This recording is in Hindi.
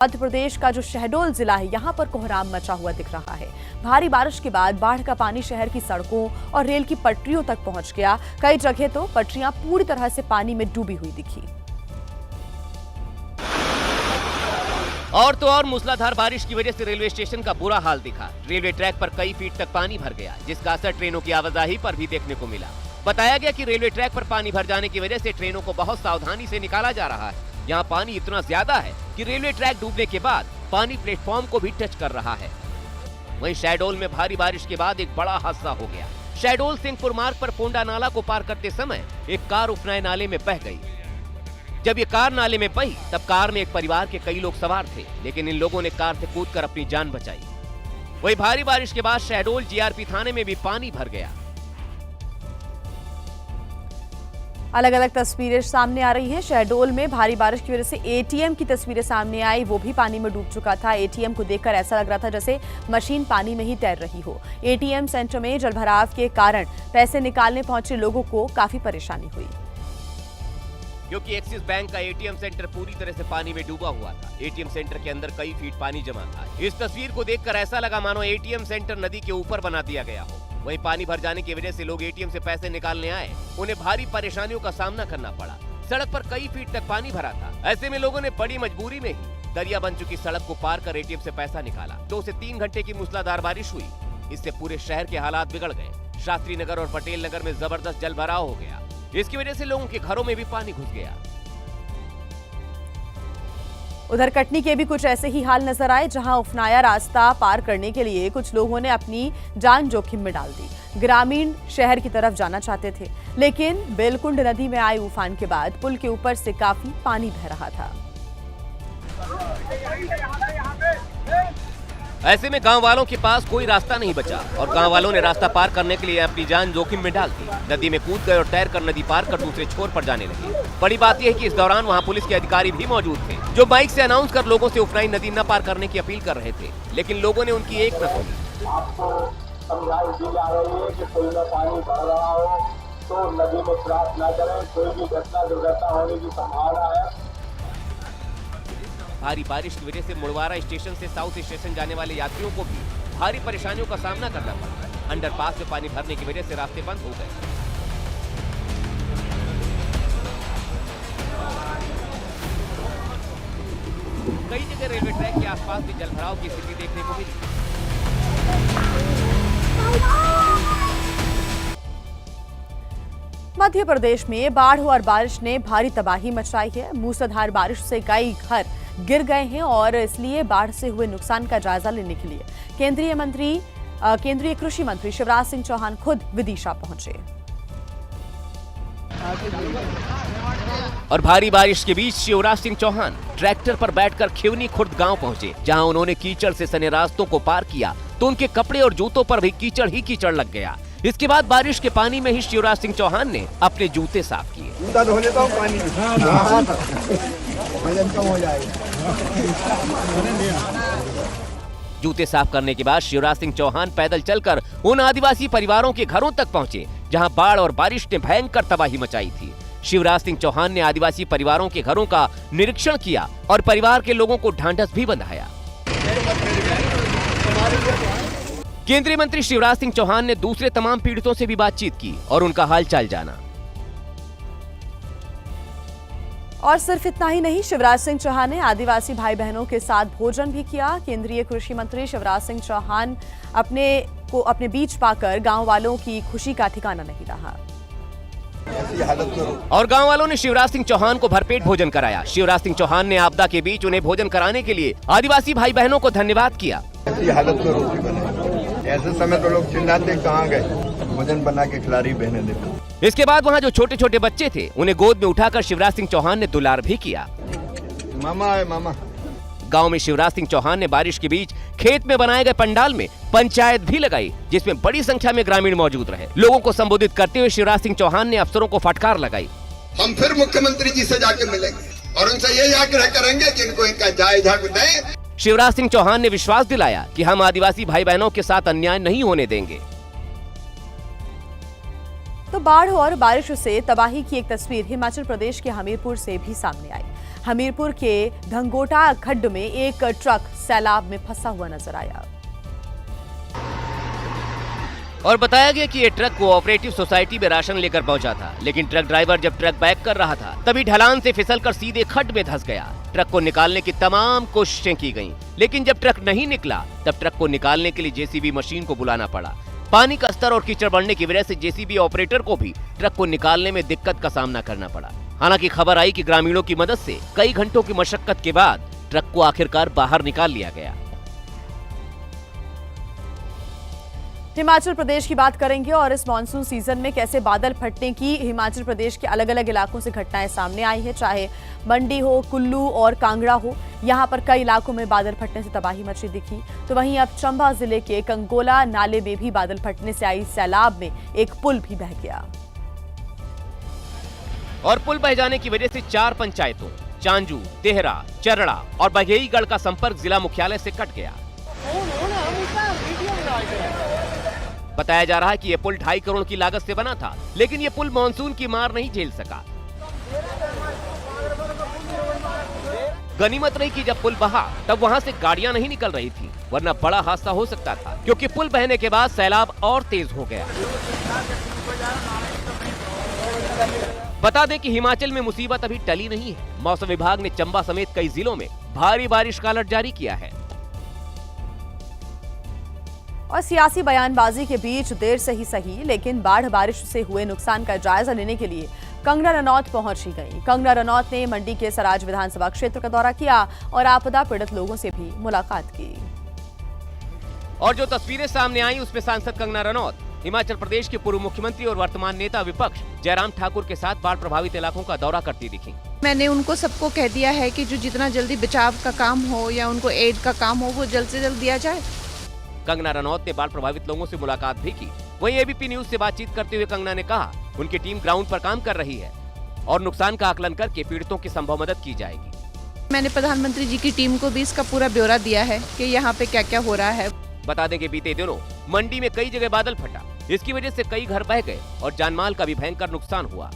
मध्य प्रदेश का जो शहडोल जिला है, यहाँ पर कोहराम मचा हुआ दिख रहा है। भारी बारिश के बाद बाढ़ का पानी शहर की सड़कों और रेल की पटरियों तक पहुंच गया। कई जगह तो पटरियां पूरी तरह से पानी में डूबी हुई दिखी। और तो और मूसलाधार बारिश की वजह से रेलवे स्टेशन का बुरा हाल दिखा। रेलवे ट्रैक पर कई फीट तक पानी भर गया, जिसका असर ट्रेनों की आवाजाही पर भी देखने को मिला। बताया गया कि रेलवे ट्रैक पर पानी भर जाने की वजह से ट्रेनों को बहुत सावधानी से निकाला जा रहा है। यहाँ पानी इतना ज्यादा है कि रेलवे ट्रैक डूबने के बाद पानी प्लेटफॉर्म को भी टच कर रहा है। वहीं शहडोल में भारी बारिश के बाद एक बड़ा हादसा हो गया। शहडोल सिंहपुर मार्ग पर पोंडा नाला को पार करते समय एक कार उफनाए नाले में बह गई। जब ये कार नाले में बही तब कार में एक परिवार के कई लोग सवार थे, लेकिन इन लोगों ने कार से कूदकर अपनी जान बचाई। वहीं भारी बारिश के बाद शहडोल जीआरपी थाने में भी पानी भर गया। अलग अलग तस्वीरें सामने आ रही हैं। शहडोल में भारी बारिश की वजह से एटीएम की तस्वीरें सामने आई, वो भी पानी में डूब चुका था। एटीएम को देखकर ऐसा लग रहा था जैसे मशीन पानी में ही तैर रही हो। एटीएम सेंटर में जलभराव के कारण पैसे निकालने पहुंचे लोगों को काफी परेशानी हुई, क्योंकि एक्सिस बैंक का एटीएम सेंटर पूरी तरह से पानी में डूबा हुआ था। एटीएम सेंटर के अंदर कई फीट पानी जमा था। इस तस्वीर को देखकर ऐसा लगा मानो एटीएम सेंटर नदी के ऊपर बना दिया गया हो। वहीं पानी भर जाने की वजह से लोग एटीएम से पैसे निकालने आए, उन्हें भारी परेशानियों का सामना करना पड़ा। सड़क पर कई फीट तक पानी भरा था। ऐसे में लोगों ने बड़ी मजबूरी में ही दरिया बन चुकी सड़क को पार कर एटीएम से पैसा निकाला। 2 से 3 घंटे की मूसलाधार बारिश हुई, इससे पूरे शहर के हालात बिगड़ गए। शास्त्री नगर और पटेल नगर में जबरदस्त जलभराव हो गया। इसकी वजह से लोगों के घरों में भी पानी घुस गया। उधर कटनी के भी कुछ ऐसे ही हाल नजर आए, जहां उफनाया रास्ता पार करने के लिए कुछ लोगों ने अपनी जान जोखिम में डाल दी। ग्रामीण शहर की तरफ जाना चाहते थे, लेकिन बेलकुंड नदी में आए उफान के बाद पुल के ऊपर से काफी पानी बह रहा था। ऐसे में गांव वालों के पास कोई रास्ता नहीं बचा और गांव वालों ने रास्ता पार करने के लिए अपनी जान जोखिम में डाल दी। नदी में कूद गए और तैरकर नदी पार कर दूसरे छोर पर जाने लगे। बड़ी बात यह है कि इस दौरान वहां पुलिस के अधिकारी भी मौजूद थे, जो बाइक से अनाउंस कर लोगों से उफनाई नदी न पार करने की अपील कर रहे थे, लेकिन लोगों ने उनकी एक न सुनी। आपको समझाई दी जा रही है कि कोई न पानी भर रहा हो तो नदी में क्रॉस न करें, कोई भी घटना दुर्घटना होने की संभावना है। भारी बारिश की वजह से मुड़वारा स्टेशन से साउथ स्टेशन जाने वाले यात्रियों को भी भारी परेशानियों का सामना करना पड़ा। अंडरपास में पानी भरने की वजह से रास्ते बंद हो गए। कई जगह रेलवे ट्रैक के आसपास भी जलभराव की स्थिति देखने को मिली। मध्य प्रदेश में बाढ़ और बारिश ने भारी तबाही मचाई है। मूसलाधार बारिश से कई घर गिर गए हैं और इसलिए बाढ़ से हुए नुकसान का जायजा लेने के लिए केंद्रीय कृषि मंत्री शिवराज सिंह चौहान खुद विदिशा पहुंचे। और भारी बारिश के बीच शिवराज सिंह चौहान ट्रैक्टर पर बैठकर खिवनी खुर्द गांव पहुंचे, जहां उन्होंने कीचड़ से सने रास्तों को पार किया तो उनके कपड़े और जूतों पर भी कीचड़ ही कीचड़ लग गया। इसके बाद बारिश के पानी में ही शिवराज सिंह चौहान ने अपने जूते साफ किए। जूते साफ करने के बाद शिवराज सिंह चौहान पैदल चलकर उन आदिवासी परिवारों के घरों तक पहुंचे, जहां बाढ़ और बारिश ने भयंकर तबाही मचाई थी। शिवराज सिंह चौहान ने आदिवासी परिवारों के घरों का निरीक्षण किया और परिवार के लोगों को ढांढस भी बंधाया। केंद्रीय मंत्री शिवराज सिंह चौहान ने दूसरे तमाम पीड़ितों से भी बातचीत की और उनका हालचाल जाना। और सिर्फ इतना ही नहीं, शिवराज सिंह चौहान ने आदिवासी भाई बहनों के साथ भोजन भी किया। केंद्रीय कृषि मंत्री शिवराज सिंह चौहान अपने बीच पाकर गांव वालों की खुशी का ठिकाना नहीं रहा। और गांव वालों ने शिवराज सिंह चौहान को भरपेट भोजन कराया। शिवराज सिंह चौहान ने आपदा के बीच उन्हें भोजन कराने के लिए आदिवासी भाई बहनों को धन्यवाद किया। ऐसी हालत में रोटी बने, ऐसे समय तो लोग चिल्लाते कहाँ गए, भोजन बना के खिला रही बहनें देखो। इसके बाद वहाँ जो छोटे छोटे बच्चे थे उन्हें गोद में उठाकर शिवराज सिंह चौहान ने दुलार भी किया। मामा है मामा। गांव में शिवराज सिंह चौहान ने बारिश के बीच खेत में बनाए गए पंडाल में पंचायत भी लगाई, जिसमें बड़ी संख्या में ग्रामीण मौजूद रहे। लोगों को संबोधित करते हुए शिवराज सिंह चौहान ने अफसरों को फटकार लगाई। हम फिर मुख्यमंत्री जी से जाके मिलेंगे और उनसे ये आग्रह करेंगे कि इनको इनका जायजा दें। शिवराज सिंह चौहान ने विश्वास दिलाया कि हम आदिवासी भाई बहनों के साथ अन्याय नहीं होने देंगे। तो बाढ़ और बारिश से तबाही की एक तस्वीर हिमाचल प्रदेश के हमीरपुर से भी सामने आई। हमीरपुर के धंगोटा खड्ड में एक ट्रक सैलाब में फंसा हुआ नजर आया और बताया गया कि ये ट्रक कोऑपरेटिव सोसाइटी में राशन लेकर पहुंचा था, लेकिन ट्रक ड्राइवर जब ट्रक बैक कर रहा था तभी ढलान से फिसलकर सीधे खड्ड में धंस गया। ट्रक को निकालने की तमाम कोशिशें की गईं, लेकिन जब ट्रक नहीं निकला तब ट्रक को निकालने के लिए जेसीबी मशीन को बुलाना पड़ा। पानी का स्तर और कीचड़ बढ़ने की वजह से जेसीबी ऑपरेटर को भी ट्रक को निकालने में दिक्कत का सामना करना पड़ा। हालांकि खबर आई कि ग्रामीणों की मदद से कई घंटों की मशक्कत के बाद ट्रक को आखिरकार बाहर निकाल लिया गया। हिमाचल प्रदेश की बात करेंगे और इस मॉनसून सीजन में कैसे बादल फटने की हिमाचल प्रदेश के अलग अलग इलाकों से घटनाएं सामने आई है। चाहे मंडी हो, कुल्लू और कांगड़ा हो, यहां पर कई इलाकों में बादल फटने से तबाही मची दिखी। तो वहीं अब चंबा जिले के कंगोला नाले में भी बादल फटने से आई सैलाब में एक पुल भी बह गया और पुल बह जाने की वजह से 4 पंचायतों चांजू, देहरा, चरड़ा और बघेईगढ़ का संपर्क जिला मुख्यालय से कट गया। बताया जा रहा है कि यह पुल 2.5 करोड़ की लागत से बना था, लेकिन यह पुल मानसून की मार नहीं झेल सका। गनीमत रही कि जब पुल बहा तब वहां से गाड़ियां नहीं निकल रही थी, वरना बड़ा हादसा हो सकता था, क्योंकि पुल बहने के बाद सैलाब और तेज हो गया। बता दें कि हिमाचल में मुसीबत अभी टली नहीं है। मौसम विभाग ने चंबा समेत कई जिलों में भारी बारिश का अलर्ट जारी किया है। और सियासी बयानबाजी के बीच देर से ही सही, लेकिन बाढ़ बारिश से हुए नुकसान का जायजा लेने के लिए कंगना रनौत पहुंची गई। कंगना रनौत ने मंडी के सराज विधानसभा क्षेत्र का दौरा किया और आपदा पीड़ित लोगों से भी मुलाकात की। और जो तस्वीरें सामने आई उसमें सांसद कंगना रनौत हिमाचल प्रदेश के पूर्व मुख्यमंत्री और वर्तमान नेता विपक्ष जयराम ठाकुर के साथ बाढ़ प्रभावित इलाकों का दौरा करती दिखी। मैंने उनको सबको कह दिया है कि जो जितना जल्दी बचाव का काम हो या उनको एड का काम हो वो जल्द से जल्द दिया जाए। कंगना रनौत ने बाढ़ प्रभावित लोगों से मुलाकात भी की। वहीं एबीपी न्यूज से बातचीत करते हुए कंगना ने कहा उनकी टीम ग्राउंड पर काम कर रही है और नुकसान का आकलन करके पीड़ितों की संभव मदद की जाएगी। मैंने प्रधानमंत्री जी की टीम को भी इसका पूरा ब्यौरा दिया है कि यहाँ पे क्या क्या हो रहा है। बता दें कि बीते दिनों मंडी में कई जगह बादल फटा, इसकी वजह से कई घर बह गए और जानमाल का भी भयंकर नुकसान हुआ।